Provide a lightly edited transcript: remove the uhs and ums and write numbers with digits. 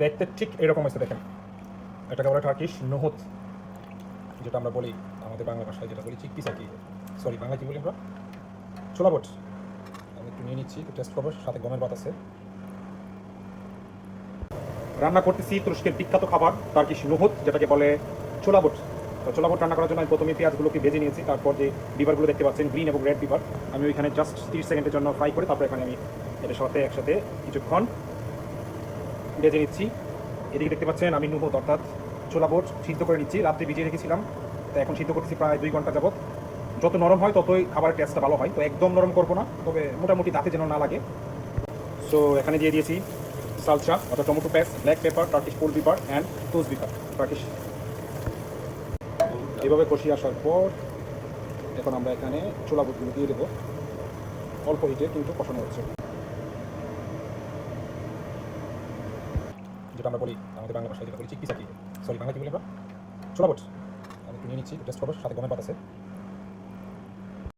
দেখতে ঠিক এরকম হয়েছে। দেখেন, এটাকে বলে টার্কিশ নহত, যেটা আমরা বলি আমাদের বাংলা ভাষায় যেটা বলি চিকপিস আর কি। সরি, বাংলা কি বলি আমরা? ছোলা বুট। আমি একটু নিয়ে নিচ্ছি, একটু টেস্ট করবো। সাথে গমের ভাত আছে। রান্না করতেছি তুরস্কের বিখ্যাত খাবার টার্কিশ নহত, যেটাকে বলে ছোলা বুট। তো ছোলা বুট রান্না করার জন্য আমি প্রথমে পেঁয়াজগুলোকে ভেজে নিয়েছি। তারপর যে বিভারগুলো দেখতে পাচ্ছেন, গ্রিন এবং রেড বিভার, আমি ওইখানে জাস্ট 30 সেকেন্ডের জন্য ফ্রাই করে তারপর এখানে আমি এটার সাথে একসাথে কিছুক্ষণ ভেজে নিচ্ছি। এদিকে দেখতে পাচ্ছেন আমি নহত অর্থাৎ ছোলা বুট সিদ্ধ করে নিচ্ছি। রাত্রে ভিজিয়ে রেখেছিলাম, তো এখন সিদ্ধ করতেছি প্রায় 2 ঘন্টা যাবত। যত নরম হয় ততই খাবারের টেস্টটা ভালো হয়। তো একদম নরম করবো না, তবে মোটামুটি দাঁতে যেন না লাগে। সো এখানে দিয়ে দিয়েছি সালসা অর্থাৎ tomato paste, black pepper, Turkish pul pepper and toz pepper Turkish. এভাবে কষিয়ে আসার পর এখন আমরা এখানে ছোলা বুটগুলো দিয়ে দেবো। অল্প হিটে কিন্তু কষানো হচ্ছে, যেটা আমরা বলি আমাদের বাংলা ভাষায় যেটা বলি চিকপিস আর কি। সরি, বাংলা কি বলি আমরা? ছোলা বুট। আমি একটু নিয়ে নিচ্ছি, টেস্ট করবো। সাথে গমের ভাত আছে।